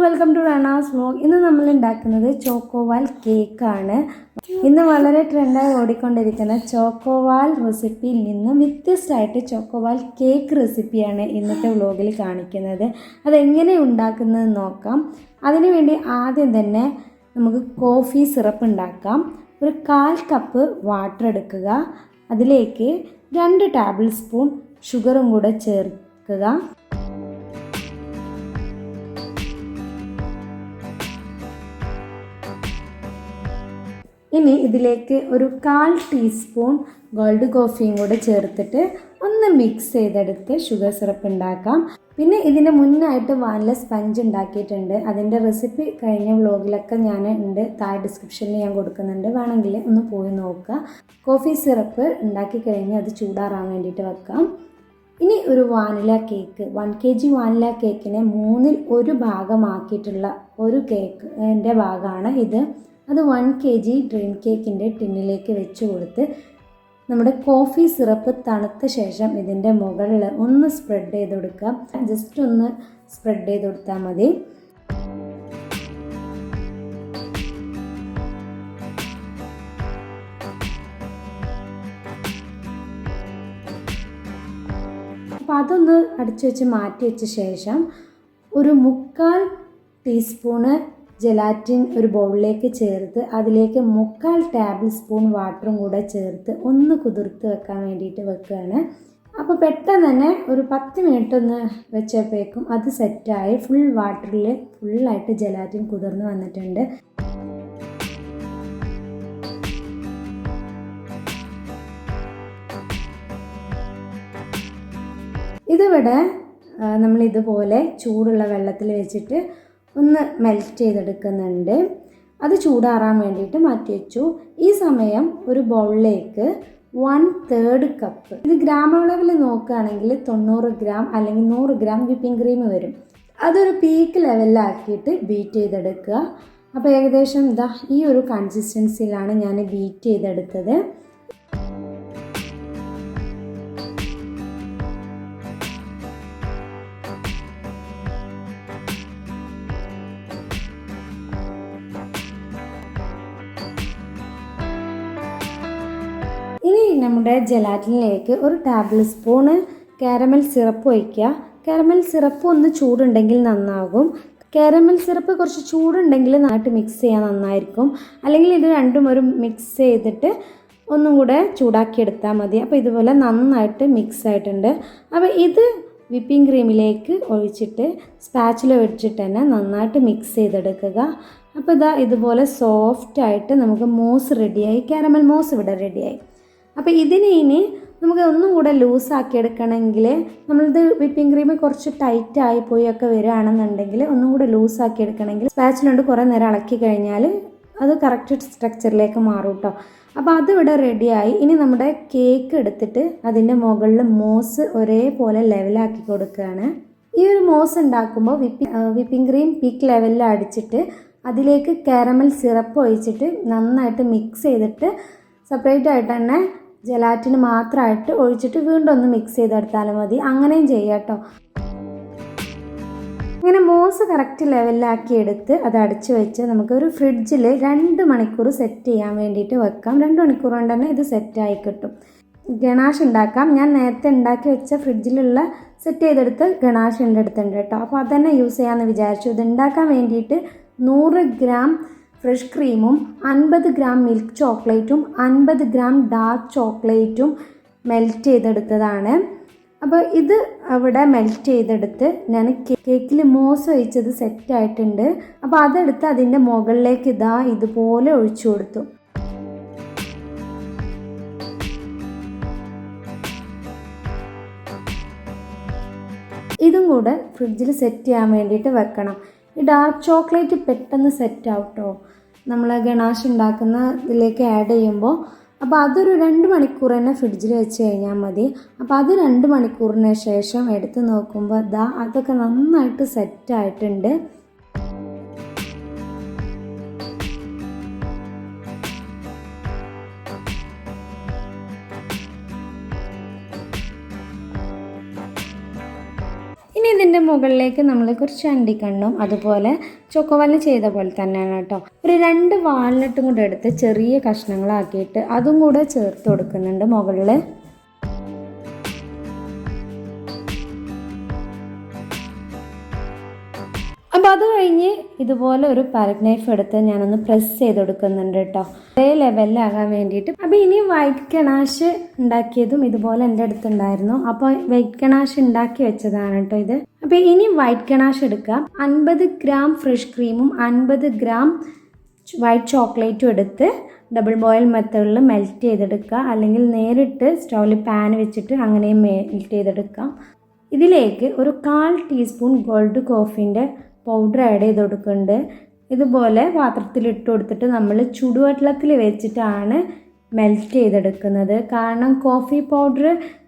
Welcome to Rahnas vlog. ഇന്ന് നമ്മൾ ഉണ്ടാക്കുന്നത് ചോക്കോവാൽ കേക്ക് ആണ്. ഇന്ന് വളരെ ട്രെൻഡായി ഓടിക്കൊണ്ടിരിക്കുന്ന ചോക്കോവാൽ റെസിപ്പിയിൽ നിന്ന് വ്യത്യസ്തമായിട്ട് ചോക്കോവാൽ കേക്ക് റെസിപ്പിയാണ് ഇന്നത്തെ വ്ലോഗിൽ കാണിക്കുന്നത്. അതെങ്ങനെ ഉണ്ടാക്കുന്നത് നോക്കാം. അതിനുവേണ്ടി ആദ്യം തന്നെ നമുക്ക് കോഫി സിറപ്പ് ഉണ്ടാക്കാം. ഒരു 1/4 കപ്പ് വാട്ടർ എടുക്കുക. അതിലേക്ക് 2 ടേബിൾ സ്പൂൺ ഷുഗറും കൂടെ ചേർക്കുക. ഇനി ഇതിലേക്ക് ഒരു 1/4 ടീസ്പൂൺ ഗോൾഡ് കോഫിയും കൂടെ ചേർത്തിട്ട് ഒന്ന് മിക്സ് ചെയ്തെടുത്ത് ഷുഗർ സിറപ്പ് ഉണ്ടാക്കാം. പിന്നെ ഇതിന് മുന്നായിട്ട് വാനില സ്പഞ്ച് ഉണ്ടാക്കിയിട്ടുണ്ട്. അതിൻ്റെ റെസിപ്പി കഴിഞ്ഞ വ്ലോഗിലൊക്കെ ഞാൻ ഉണ്ട്, താഴെ ഡിസ്ക്രിപ്ഷനിൽ ഞാൻ കൊടുക്കുന്നുണ്ട്, വേണമെങ്കിൽ ഒന്ന് പോയി നോക്കുക. കോഫി സിറപ്പ് ഉണ്ടാക്കി കഴിഞ്ഞ് അത് ചൂടാറാൻ വേണ്ടിയിട്ട് വെക്കാം. ഇനി ഒരു വാനില കേക്ക്, 1 kg വാനില കേക്കിനെ 1/3 ഭാഗമാക്കിയിട്ടുള്ള ഒരു കേക്കിൻ്റെ ഭാഗമാണ് ഇത്. അത് 1 kg ഡ്രീം കേക്കിൻ്റെ ടിന്നിലേക്ക് വെച്ച് കൊടുത്ത് നമ്മുടെ കോഫി സിറപ്പ് തണുത്ത ശേഷം ഇതിൻ്റെ മുകളിൽ ഒന്ന് സ്പ്രെഡ് ചെയ്ത് കൊടുക്കുക. ജസ്റ്റ് ഒന്ന് സ്പ്രെഡ് ചെയ്ത് കൊടുത്താൽ മതി. അപ്പോൾ അതൊന്ന് അടിച്ചു വെച്ച് മാറ്റി വെച്ച ശേഷം ഒരു 1/4 ടീസ്പൂണ് ജെലാറ്റിൻ ഒരു ബൗളിലേക്ക് ചേർത്ത് അതിലേക്ക് 1/4 ടേബിൾ സ്പൂൺ വാട്ടറും കൂടെ ചേർത്ത് ഒന്ന് കുതിർത്ത് വെക്കാൻ വേണ്ടിയിട്ട് വെക്കുകയാണ്. അപ്പോൾ പെട്ടെന്ന് തന്നെ ഒരു 10 മിനിറ്റ് ഒന്ന് വെച്ചപ്പോഴേക്കും അത് സെറ്റായി ഫുൾ വാട്ടറിൽ ഫുള്ളായിട്ട് ജെലാറ്റിൻ കുതിർന്ന് വന്നിട്ടുണ്ട്. ഇതിവിടെ നമ്മളിതുപോലെ ചൂടുള്ള വെള്ളത്തിൽ വെച്ചിട്ട് ഒന്ന് മെൽറ്റ് ചെയ്തെടുക്കുന്നുണ്ട്. അത് ചൂടാറാൻ വേണ്ടിയിട്ട് മാറ്റി വെച്ചു. ഈ സമയം ഒരു ബൗളിലേക്ക് 1/3 കപ്പ്, ഇത് ഗ്രാം അളവിൽ നോക്കുകയാണെങ്കിൽ 90 ഗ്രാം അല്ലെങ്കിൽ 100 ഗ്രാം വിപ്പിംഗ് ക്രീം വരും. അതൊരു പീക്ക് ലെവലിലാക്കിയിട്ട് ബീറ്റ് ചെയ്തെടുക്കുക. അപ്പോൾ ഏകദേശം ഈ ഒരു കൺസിസ്റ്റൻസിയിലാണ് ഞാൻ ബീറ്റ് ചെയ്തെടുത്തത്. ഇനി നമ്മുടെ ജെലാറ്റിനിലേക്ക് ഒരു ടേബിൾ സ്പൂണ് കാരമൽ സിറപ്പ് ഒഴിക്കുക. കാരമൽ സിറപ്പ് ഒന്ന് ചൂടുണ്ടെങ്കിൽ നന്നാകും. കാരമൽ സിറപ്പ് കുറച്ച് ചൂടുണ്ടെങ്കിൽ നന്നായിട്ട് മിക്സ് ചെയ്യാൻ നന്നായിരിക്കും. അല്ലെങ്കിൽ ഇത് രണ്ടും ഒരു മിക്സ് ചെയ്തിട്ട് ഒന്നും കൂടെ ചൂടാക്കിയെടുത്താൽ മതി. അപ്പോൾ ഇതുപോലെ നന്നായിട്ട് മിക്സ് ആയിട്ടുണ്ട്. അപ്പോൾ ഇത് വിപ്പിംഗ് ക്രീമിലേക്ക് ഒഴിച്ചിട്ട് സ്പാച്ചില വെച്ചിട്ട് തന്നെ നന്നായിട്ട് മിക്സ് ചെയ്തെടുക്കുക. അപ്പോൾ ഇതുപോലെ സോഫ്റ്റായിട്ട് നമുക്ക് മോസ് റെഡിയായി, കാരമൽ മോസ് ഇവിടെ റെഡിയായി. അപ്പോൾ ഇതിനെ ഇനി നമുക്ക് ഒന്നും കൂടെ ലൂസാക്കി എടുക്കണമെങ്കിൽ, നമ്മളിത് വിപ്പിംഗ് ക്രീം കുറച്ച് ടൈറ്റായി പോയൊക്കെ വരികയാണെന്നുണ്ടെങ്കിൽ ഒന്നും കൂടെ ലൂസാക്കി എടുക്കണമെങ്കിൽ സ്പാച്ചിലുണ്ട് കുറേ നേരം ഇളക്കി കഴിഞ്ഞാൽ അത് കറക്റ്റ് സ്ട്രക്ചറിലേക്ക് മാറും കേട്ടോ. അപ്പോൾ അതിവിടെ റെഡിയായി. ഇനി നമ്മുടെ കേക്ക് എടുത്തിട്ട് അതിൻ്റെ മുകളിൽ മോസ് ഒരേപോലെ ലെവലാക്കി കൊടുക്കുകയാണ്. ഈ ഒരു മോസ് ഉണ്ടാക്കുമ്പോൾ വിപ്പിംഗ് ക്രീം പീക്ക് ലെവലിൽ അടിച്ചിട്ട് അതിലേക്ക് കാരമൽ സിറപ്പ് ഒഴിച്ചിട്ട് നന്നായിട്ട് മിക്സ് ചെയ്തിട്ട് സെപ്പറേറ്റ് ആയിട്ട് തന്നെ ജെലാറ്റിന് മാത്രമായിട്ട് ഒഴിച്ചിട്ട് വീണ്ടും ഒന്ന് മിക്സ് ചെയ്തെടുത്താലും മതി. അങ്ങനെയും ചെയ്യാം കേട്ടോ. ഇങ്ങനെ മോസ് കറക്റ്റ് ലെവലിലാക്കി എടുത്ത് അത് അടച്ച് വെച്ച് നമുക്കൊരു ഫ്രിഡ്ജിൽ 2 മണിക്കൂർ സെറ്റ് ചെയ്യാൻ വേണ്ടിയിട്ട് വെക്കാം. 2 മണിക്കൂർ കൊണ്ട് തന്നെ ഇത് സെറ്റായി കിട്ടും. ഗണാഷ് ഉണ്ടാക്കാം. ഞാൻ നേരത്തെ ഉണ്ടാക്കി വെച്ച ഫ്രിഡ്ജിലുള്ള സെറ്റ് ചെയ്തെടുത്ത് ഗണാഷ് എൻ്റെ അടുത്തുണ്ട് കേട്ടോ. അപ്പോൾ അതന്നെ യൂസ് ചെയ്യാമെന്ന് വിചാരിച്ചു. ഇത് ഉണ്ടാക്കാൻ വേണ്ടിയിട്ട് 100 ഗ്രാം ഫ്രഷ് ക്രീമും 50 ഗ്രാം മിൽക്ക് ചോക്ലേറ്റും 50 ഗ്രാം ഡാർക്ക് ചോക്ലേറ്റും മെൽറ്റ് ചെയ്തെടുത്തതാണ്. അപ്പോൾ ഇത് അവിടെ മെൽറ്റ് ചെയ്തെടുത്ത് ഞാൻ കേക്കിൽ മോസ് ഒഴിച്ചത് സെറ്റായിട്ടുണ്ട്. അപ്പോൾ അതെടുത്ത് അതിൻ്റെ മുകളിലേക്ക് ഇതുപോലെ ഒഴിച്ചു കൊടുത്തു. ഇതും കൂടെ ഫ്രിഡ്ജിൽ സെറ്റ് ചെയ്യാൻ വേണ്ടിയിട്ട് വെക്കണം. ഈ ഡാർക്ക് ചോക്ലേറ്റ് പെട്ടെന്ന് സെറ്റ് ആവട്ടോ നമ്മൾ ഗണാഷ് ഉണ്ടാക്കുന്ന ഇതിലേക്ക് ആഡ് ചെയ്യുമ്പോൾ. അപ്പോൾ അതൊരു 2 മണിക്കൂർ തന്നെ ഫ്രിഡ്ജിൽ വെച്ച് കഴിഞ്ഞാൽ മതി. അപ്പോൾ അത് 2 മണിക്കൂറിന് ശേഷം എടുത്ത് നോക്കുമ്പോൾ അതൊക്കെ നന്നായിട്ട് സെറ്റായിട്ടുണ്ട്. ഇനി ഇതിൻ്റെ ഇതിൻ്റെ മുകളിലേക്ക് നമ്മൾ കുറച്ച് അണ്ടിക്കണ്ണും അതുപോലെ ചോക്കോവാലിന് ചെയ്ത പോലെ തന്നെയാണ് കേട്ടോ. ഒരു 2 വാൾനട്ടും കൂടെ എടുത്ത് ചെറിയ കഷ്ണങ്ങളാക്കിയിട്ട് അതും കൂടെ ചേർത്ത് കൊടുക്കുന്നുണ്ട് മുകളിൽ. അപ്പോൾ അത് കഴിഞ്ഞ് ഇതുപോലെ ഒരു പാലറ്റ് നൈഫ് എടുത്ത് ഞാനൊന്ന് പ്രസ് ചെയ്ത് കൊടുക്കുന്നുണ്ട് കേട്ടോ, ഒരേ ലെവലിലാകാൻ വേണ്ടിയിട്ട്. അപ്പോൾ ഇനി വൈറ്റ് ഗണാഷ് ഉണ്ടാക്കിയതും ഇതുപോലെ എൻ്റെ അടുത്തുണ്ടായിരുന്നു. അപ്പോൾ വൈറ്റ് ഗണാഷ് ഉണ്ടാക്കി വെച്ചതാണ് കേട്ടോ ഇത്. അപ്പോൾ ഇനി വൈറ്റ് ഗണാഷ് എടുക്കാം. 50 ഗ്രാം ഫ്രഷ് ക്രീമും 50 ഗ്രാം വൈറ്റ് ചോക്ലേറ്റും എടുത്ത് ഡബിൾ ബോയിൽ മെത്തേഡിൽ മെൽറ്റ് ചെയ്തെടുക്കുക, അല്ലെങ്കിൽ നേരിട്ട് സ്റ്റൗവിൽ പാൻ വെച്ചിട്ട് അങ്ങനെയും മെൽറ്റ് ചെയ്തെടുക്കാം. ഇതിലേക്ക് ഒരു 1/4 ടീസ്പൂൺ ഗോൾഡ് കോഫീൻ്റെ പൗഡർ ആഡ് ചെയ്ത് കൊടുക്കുന്നുണ്ട്. ഇതുപോലെ പാത്രത്തിലിട്ട് കൊടുത്തിട്ട് നമ്മൾ ചുടുവെള്ളത്തിൽ വെച്ചിട്ടാണ് മെൽറ്റ് ചെയ്തെടുക്കുന്നത്. കാരണം കോഫി പൗഡർ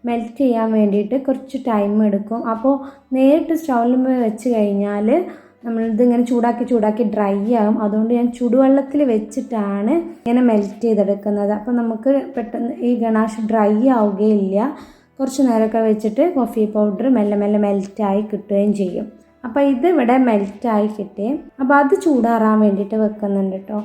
മെൽറ്റ് ചെയ്യാൻ വേണ്ടിയിട്ട് കുറച്ച് ടൈം എടുക്കും. അപ്പോൾ നേരിട്ട് സ്റ്റൗവിൽ വെച്ച് കഴിഞ്ഞാൽ നമ്മളിതിങ്ങനെ ചൂടാക്കി ഡ്രൈ ആകും. അതുകൊണ്ട് ഞാൻ ചുടുവെള്ളത്തിൽ വെച്ചിട്ടാണ് ഇങ്ങനെ മെൽറ്റ് ചെയ്തെടുക്കുന്നത്. അപ്പോൾ നമുക്ക് പെട്ടെന്ന് ഈ ഗണാഷ് ഡ്രൈ ആവുകയില്ല. കുറച്ച് നേരമൊക്കെ വെച്ചിട്ട് കോഫി പൗഡർ മെല്ലെ മെൽറ്റായി കിട്ടുകയും ചെയ്യും. അപ്പോൾ ഇത് ഇവിടെ മെൽറ്റായി കിട്ടി. അപ്പോൾ അത് ചൂടാറാൻ വേണ്ടിയിട്ട് വെക്കുന്നുണ്ട് കേട്ടോ.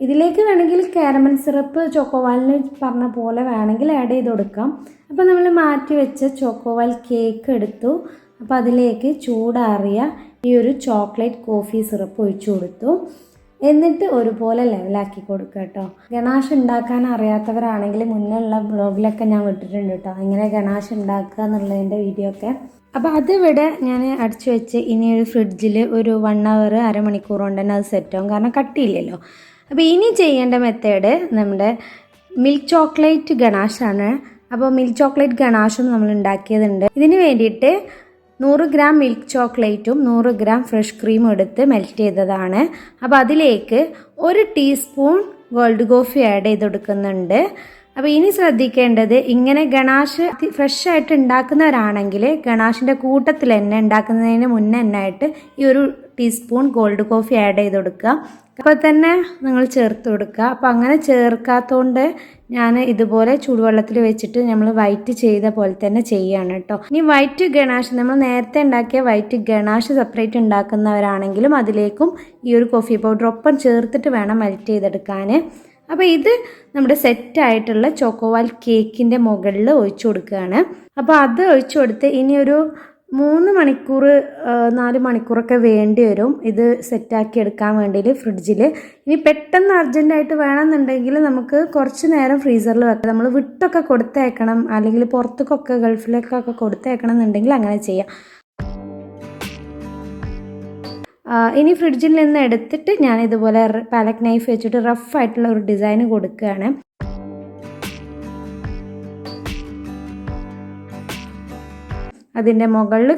ഇതിലേക്ക് വേണമെങ്കിൽ കാരമൽ സിറപ്പ് ചോക്കോവാലിന് പറഞ്ഞ പോലെ വേണമെങ്കിൽ ആഡ് ചെയ്ത് കൊടുക്കാം. അപ്പോൾ നമ്മൾ മാറ്റി വെച്ച ചോക്കോവാൽ കേക്ക് എടുത്തു. അപ്പോൾ അതിലേക്ക് ചൂടാറിയ ഈ ഒരു ചോക്ലേറ്റ് കോഫി സിറപ്പ് ഒഴിച്ചു കൊടുത്തു. എന്നിട്ട് ഒരുപോലെ ലെവലാക്കി കൊടുക്കുക കേട്ടോ. ഗണാഷ് ഉണ്ടാക്കാൻ അറിയാത്തവരാണെങ്കിൽ മുന്നേയുള്ള ബ്ലോഗിലൊക്കെ ഞാൻ വിട്ടിട്ടുണ്ട് കേട്ടോ, എങ്ങനെ ഗണാഷ് ഉണ്ടാക്കുക എന്നുള്ളതിൻ്റെ വീഡിയോ ഒക്കെ. അപ്പോൾ അതിവിടെ ഞാൻ അടിച്ചു വെച്ച് ഇനി ഒരു ഫ്രിഡ്ജിൽ ഒരു 1 അവർ അരമണിക്കൂർ കൊണ്ട് തന്നെ അത് സെറ്റാവും, കാരണം കട്ടിയില്ലല്ലോ. അപ്പോൾ ഇനി ചെയ്യേണ്ട മെത്തേഡ് നമ്മുടെ മിൽക്ക് ചോക്ലേറ്റ് ഗണാഷാണ്. അപ്പോൾ മിൽക്ക് ചോക്ലേറ്റ് ഗണാഷും നമ്മൾ ഉണ്ടാക്കിയതുണ്ട്. ഇതിന് വേണ്ടിയിട്ട് 100 ഗ്രാം മിൽക്ക് ചോക്ലേറ്റും 100 ഗ്രാം ഫ്രഷ് ക്രീമും എടുത്ത് മെൽറ്റ് ചെയ്തതാണ്. അപ്പോൾ അതിലേക്ക് 1 ടീസ്പൂൺ ഗോൾഡ് കോഫി ആഡ് ചെയ്ത് കൊടുക്കുന്നുണ്ട്. അപ്പോൾ ഇനി ശ്രദ്ധിക്കേണ്ടത്, ഇങ്ങനെ ഗണാഷ് ഫ്രഷ് ആയിട്ട് ഉണ്ടാക്കുന്നവരാണെങ്കിൽ ഗണാഷിൻ്റെ കൂട്ടത്തിൽ തന്നെ ഉണ്ടാക്കുന്നതിന് മുന്നേ ആയിട്ട് ഈ 1 ടീസ്പൂൺ ഗോൾഡ് കോഫി ആഡ് ചെയ്ത് കൊടുക്കുക. അപ്പോൾ തന്നെ നിങ്ങൾ ചേർത്ത് കൊടുക്കുക. അപ്പോൾ അങ്ങനെ ചേർക്കാത്തതുകൊണ്ട് ഞാൻ ഇതുപോലെ ചൂടുവെള്ളത്തിൽ വെച്ചിട്ട് നമ്മൾ വൈറ്റ് ചെയ്ത പോലെ തന്നെ ചെയ്യുകയാണ് കേട്ടോ. ഇനി വൈറ്റ് ഗണാഷ് നമ്മൾ നേരത്തെ ഉണ്ടാക്കിയ വൈറ്റ് ഗണാഷ് സെപ്പറേറ്റ് ഉണ്ടാക്കുന്നവരാണെങ്കിലും അതിലേക്കും ഈ ഒരു കോഫി പൗഡർ ഒപ്പം ചേർത്തിട്ട് വേണം മെൽറ്റ് ചെയ്തെടുക്കാൻ. അപ്പോൾ ഇത് നമ്മുടെ സെറ്റായിട്ടുള്ള ചോക്കോവാൽ കേക്കിൻ്റെ മുകളിൽ ഒഴിച്ചു കൊടുക്കുകയാണ്. അപ്പോൾ അത് ഒഴിച്ചു കൊടുത്ത് ഇനി ഒരു 3 മണിക്കൂർ 4 മണിക്കൂറൊക്കെ വേണ്ടി വരും ഇത് സെറ്റാക്കി എടുക്കാൻ വേണ്ടിയിട്ട് ഫ്രിഡ്ജിൽ. ഇനി പെട്ടെന്ന് അർജൻറ്റായിട്ട് വേണമെന്നുണ്ടെങ്കിൽ നമുക്ക് കുറച്ച് നേരം ഫ്രീസറിൽ വെക്കാം. നമ്മൾ വിട്ടൊക്കെ കൊടുത്തയക്കണം, അല്ലെങ്കിൽ പുറത്തേക്കൊക്കെ ഗൾഫിലേക്കൊക്കെ കൊടുത്തയക്കണം എന്നുണ്ടെങ്കിൽ അങ്ങനെ ചെയ്യാം. ഇനി ഫ്രിഡ്ജിൽ നിന്ന് എടുത്തിട്ട് ഞാൻ ഇതുപോലെ പാലറ്റ് നൈഫ് വെച്ചിട്ട് റഫായിട്ടുള്ള ഒരു ഡിസൈൻ കൊടുക്കുകയാണ്. അതിൻ്റെ മുകളിൽ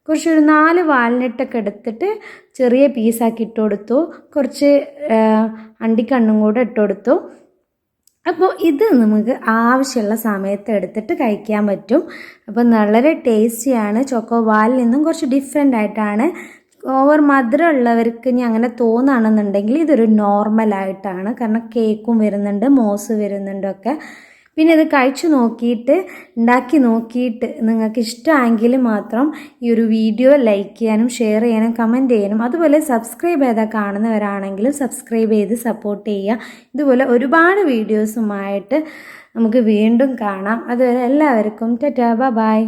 കുറച്ചൊരു 4 വാൽനട്ടൊക്കെ എടുത്തിട്ട് ചെറിയ പീസാക്കി ഇട്ട് കൊടുത്തു. കുറച്ച് അണ്ടിക്കണ്ണും കൂടെ ഇട്ട് കൊടുത്തു. അപ്പോൾ ഇത് നമുക്ക് ആവശ്യമുള്ള സമയത്ത് എടുത്തിട്ട് കഴിക്കാൻ പറ്റും. അപ്പോൾ വളരെ ടേസ്റ്റിയാണ്. ചോക്കോവാലിൽ നിന്നും കുറച്ച് ഡിഫറെൻ്റ് ആയിട്ടാണ്. ഓവർ മധുരം ഉള്ളവർക്ക് ഇനി അങ്ങനെ തോന്നുകയാണെന്നുണ്ടെങ്കിൽ ഇതൊരു നോർമലായിട്ടാണ്, കാരണം കേക്കും വരുന്നുണ്ട്, മോസ് വരുന്നുണ്ടൊക്കെ. പിന്നെ ഇത് കഴിച്ചു നോക്കിയിട്ട് ഉണ്ടാക്കി നോക്കിയിട്ട് നിങ്ങൾക്ക് ഇഷ്ടമെങ്കിൽ മാത്രം ഈ ഒരു വീഡിയോ ലൈക്ക് ചെയ്യാനും ഷെയർ ചെയ്യാനും കമൻറ്റ് ചെയ്യാനും, അതുപോലെ സബ്സ്ക്രൈബ് ചെയ്താൽ കാണുന്നവരാണെങ്കിലും സബ്സ്ക്രൈബ് ചെയ്ത് സപ്പോർട്ട് ചെയ്യുക. ഇതുപോലെ ഒരുപാട് വീഡിയോസുമായിട്ട് നമുക്ക് വീണ്ടും കാണാം. അതുവരെ എല്ലാവർക്കും ടാറ്റാ ബൈ.